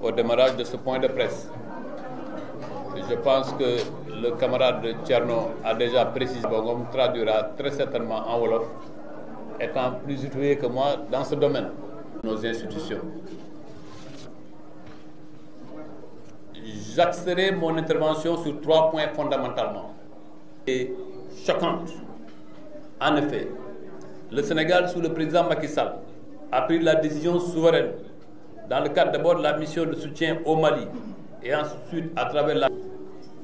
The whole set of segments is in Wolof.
au démarrage de ce point de presse. Je pense que le camarade Thierno a déjà précisé, Ngom traduira très certainement en wolof, étant plus situé que moi dans ce domaine. Nos institutions. J'axerai mon intervention sur 3 points fondamentalement. Et choquante. En effet, le Sénégal, sous le président Macky Sall, a pris la décision souveraine, dans le cadre d'abord de la mission de soutien au Mali, et ensuite à travers la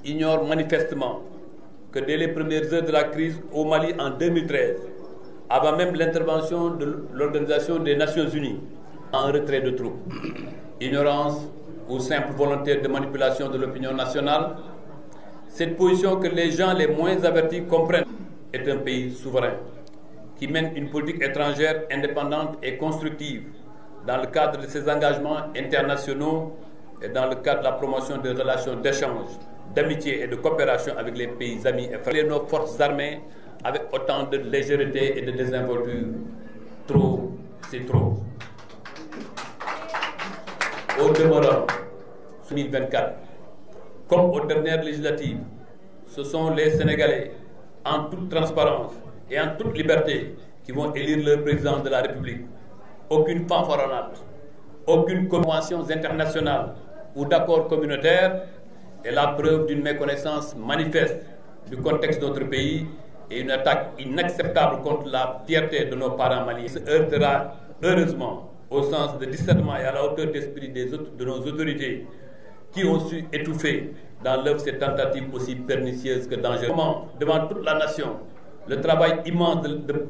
ignore manifestement que dès les premières heures de la crise au Mali en 2013, avant même l'intervention de l'Organisation des Nations Unies, en retrait de troupes, ignorance ou simple volonté de manipulation de l'opinion nationale, cette position que les gens les moins avertis comprennent est un pays souverain qui mène une politique étrangère indépendante et constructive dans le cadre de ses engagements internationaux et dans le cadre de la promotion des relations d'échange, d'amitié et de coopération avec les pays amis et frères. Nos forces armées avec autant de légèreté et de désinvolture. Trop, c'est trop. Au demeurant, 2024, comme aux dernières législatives, ce sont les Sénégalais, en toute transparence et en toute liberté, qui vont élire le président de la République. Aucune fanfaronnade, aucune convention internationale ou d'accord communautaire est la preuve d'une méconnaissance manifeste du contexte de notre pays et une attaque inacceptable contre la fierté de nos parents maliens. Se heurtera heureusement au sens de discernement et à la hauteur d'esprit de nos autorités qui ont su étouffer dans l'œuvre ces tentatives aussi pernicieuses que dangereuses. Devant toute la nation, le travail immense de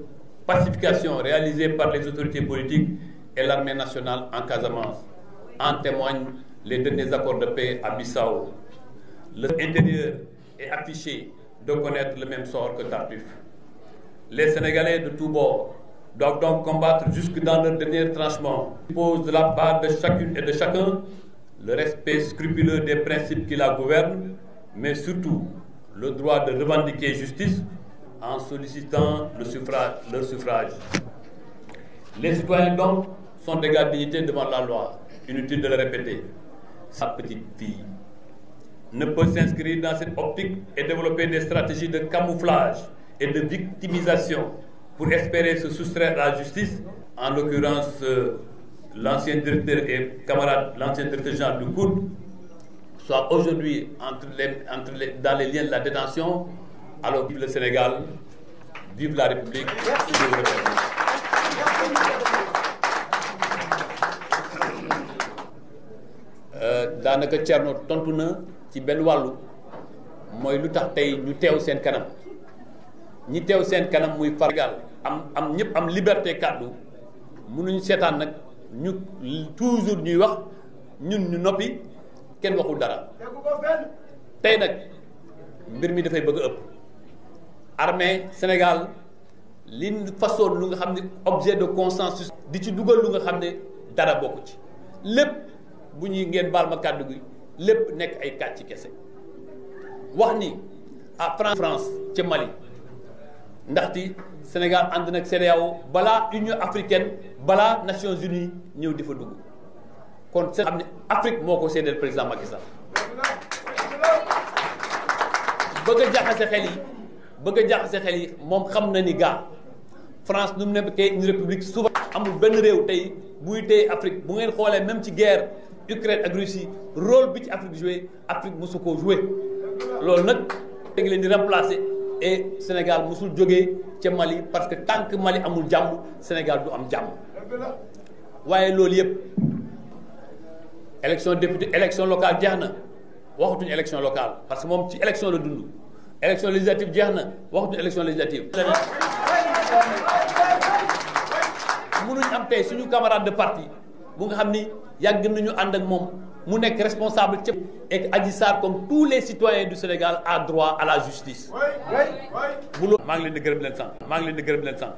pacification réalisé par les autorités politiques et l'armée nationale en Casamance. En témoignent les derniers accords de paix à Bissau. L'intérieur est affiché de connaître le même sort que Tartuffe. Les Sénégalais de tous bords doivent donc combattre jusque dans leur dernier tranchement. Ils posent de la part de chacune et de chacun le respect scrupuleux des principes qui la gouvernent, mais surtout le droit de revendiquer justice en sollicitant leur suffrage. Les citoyens donc sont d'égale dignité devant la loi. Inutile de le répéter. Sa petite fille ne peut s'inscrire dans cette optique et développer des stratégies de camouflage et de victimisation pour espérer se soustraire à la justice, en l'occurrence l'ancien directeur et camarade, l'ancien directeur général du COUD, soit aujourd'hui dans les liens de la détention. Alors vive le Sénégal, vive la République, vive le République. Daanaka Thierno tontu na ci benn wàllu mooy lu tax tey ñu teew seen kanam ñi teew seen kanam muy Sénégal am ñëpp am liberté kàddu mënuñu seetaan nag ñu toujours ñuy wax ñun ñu noppi kenn waxul dara tey nag mbir mi dafay bëgg a ëpp. Armée Sénégal li façon lu nga xam ne objet de consensus di ci dugal lu nga xam ne dara bokku ci lépp bu ñuy ngeen baal ma kàddu gi lépp nekk ay kàcc ci kese wax ni à France ca Mali ndaxte Sénégal ànd nag CEDEAO balaa Union africaine balaa Nations Unies ñëw di fa dugg kon xam ne Afrique moo ko séddale président Macky Sall bëgg a jaxase xel yi moom xam na ni gaa France nu mu nekkee une république souveraine amul benn réew tey buy tey Afrique bu ngeen xoolee même ci guerre Ukraine ak Russie rôle bi ci Afrique joué Afrique mosu koo joué loolu nag da ngi leen di remplacer et Sénégal mosul jógee ca Mali parce que tant que Mali amul jàmm Sénégal du am jàmm waaye loolu yëpp élection député élection locale jeex na waxatuñu élection locale parce que moom ci élection la dund élection législative jeex na waxatuñu élection législative. mënuñ am tey suñu camarade de parti bu nga xam ni yàgg nañu ànd ak moom mu nekk responsable ci et Adji Sarr comme tous les citoyens du Sénégal a droit à la justice. bu loolu maa ngi leen di gërëm leen sant